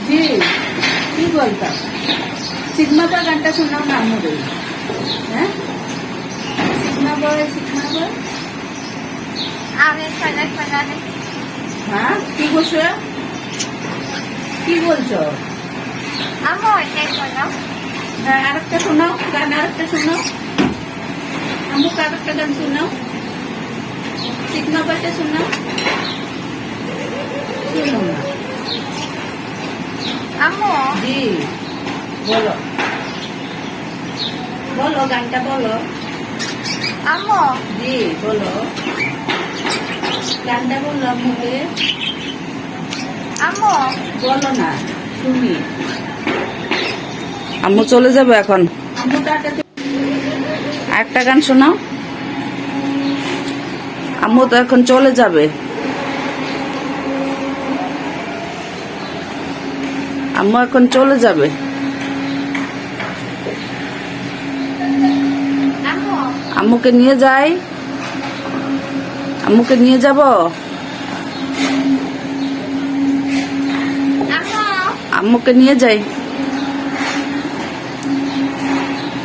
জি কি বলতাম সিগমা বয় গানটা শোনাও না আমাদের। হ্যাঁ সিগমা বয় হ্যাঁ কি বলছো কি বলছো? হ্যাঁ আরেকটা শোনাও গান, আরেকটা শোনাও আমাকে, আরেকটা গান শোনাও, সিগমা বয়টা শোনাও। শোনো না জি বলো বলো গানটা বলো জি বলো গানটা বলো আমাকে বলো না শুনি। আম্মু চলে যাবে এখন, আম্মু টাটা। একটা গান শোনাও। আম্মু তো এখন চলে যাবে, আম্মু এখন চলে যাবে। আম্মুকে নিয়ে যাই, আম্মুকে নিয়ে যাব, আম্মুকে নিয়ে যাই,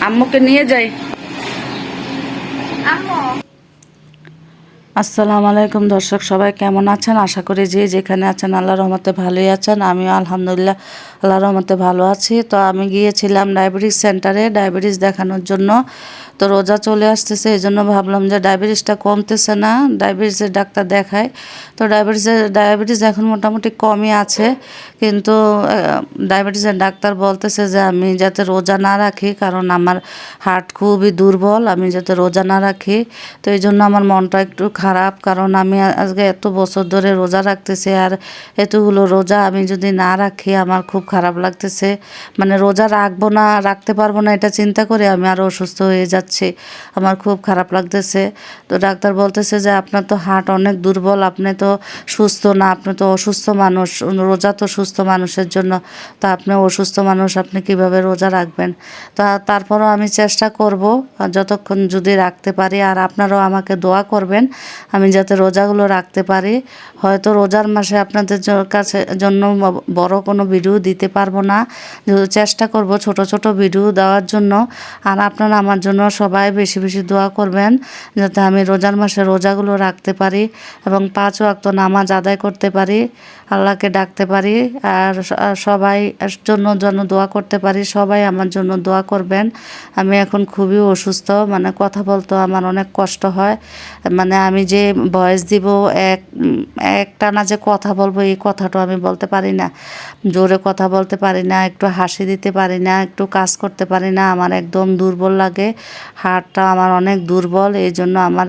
আম্মুকে নিয়ে যাই। আসসালামু আলাইকুম দর্শক, সবাই কেমন আছেন? আশা করি যে যেখানে আছেন আল্লাহর রহমতে ভালোই আছেন। আমিও আলহামদুলিল্লাহ আল্লাহর রহমতে ভালো আছি। তো আমি গিয়েছিলাম ডায়াবেটিস সেন্টারে ডায়াবেটিস দেখানোর জন্য। তো রোজা চলে আসতেছে, এই জন্য ভাবলাম যে ডায়াবেটিসটা কমতেছে না, ডায়াবেটিসের ডাক্তার দেখায়। তো ডায়াবেটিস এখন মোটামুটি কমই আছে, কিন্তু ডায়াবেটিসের ডাক্তার বলতেছে যে আমি যাতে রোজা না রাখি, কারণ আমার হার্ট খুবই দুর্বল, আমি যাতে রোজা না রাখি। তো এই জন্য আমার মনটা একটু খারাপ, কারণ আমি আজকে এত বছর ধরে রোজা রাখতেছি, আর এতগুলো রোজা আমি যদি না রাখি আমার খুব খারাপ লাগতেছে। মানে রোজা রাখবো না, রাখতে পারবো না, এটা চিন্তা করে আমি আরও অসুস্থ হয়ে যাচ্ছি, আমার খুব খারাপ লাগতেছে। তো ডাক্তার বলতেছে যে আপনার তো হার্ট অনেক দুর্বল, আপনি তো সুস্থ না, আপনি তো অসুস্থ মানুষ, রোজা তো সুস্থ মানুষের জন্য, তা আপনি অসুস্থ মানুষ, আপনি কিভাবে রোজা রাখবেন? তারপরও আমি চেষ্টা করব যতক্ষণ যদি রাখতে পারি, আর আপনারাও আমাকে দোয়া করবেন আমি যাতে রোজাগুলো রাখতে পারি। হয়তো রোজার মাসে আপনাদের কাছে জন্য বড় কোনো ভিডিও দিতে পারবো না, চেষ্টা করব ছোট ছোট ভিডিও দেওয়ার জন্য। আর আপনারা আমার জন্য সবাই বেশি বেশি দোয়া করবেন যাতে আমি রোজার মাসে রোজাগুলো রাখতে পারি এবং 5 ওয়াক্ত নামাজ আদায় করতে পারি, আল্লাহকে ডাকতে পারি, আর সবাই জন্য দোয়া করতে পারি। সবাই আমার জন্য দোয়া করবেন। আমি এখন খুবই অসুস্থ, মানে কথা বলতে আমার অনেক কষ্ট হয়। মানে আমি যে ভয়েস দিব একটানা যে কথা বলবো এই কথাটা আমি বলতে পারি না, জোরে কথা বলতে পারি না, একটু হাসি দিতে পারি না, একটু কাজ করতে পারি না, আমার একদম দুর্বল লাগে, হাড়টা আমার অনেক দুর্বল, এই জন্য আমার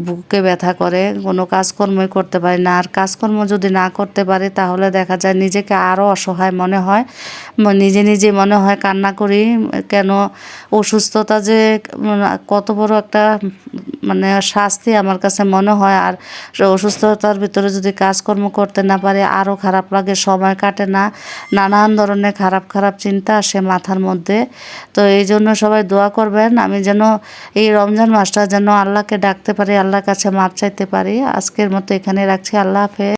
বুকে ব্যথা করে, কোনো কাজকর্মই করতে পারি না। আর কাজকর্ম যদি না করতে পারি তাহলে দেখা যায় নিজেকে আরও অসহায় মনে হয়, নিজে নিজে মনে হয় কান্না করি, কেন অসুস্থতা যে কত বড় একটা মানে শাস্তি আমার কাছে মনে হয়। আর অসুস্থতার ভিতরে যদি কাজকর্ম করতে না পারি আরও খারাপ লাগে, সময় কাটে না, নানান ধরনের খারাপ খারাপ চিন্তা আসে মাথার মধ্যে। তো এই জন্য সবাই দোয়া করবেন আমি যেন এই রমজান মাসটা যেন আল্লাহকে ডাকতে পারি, আল্লাহর কাছে মাপ চাইতে পারি। আজকের মতো এখানে রাখছি, আল্লাহ হাফেজ।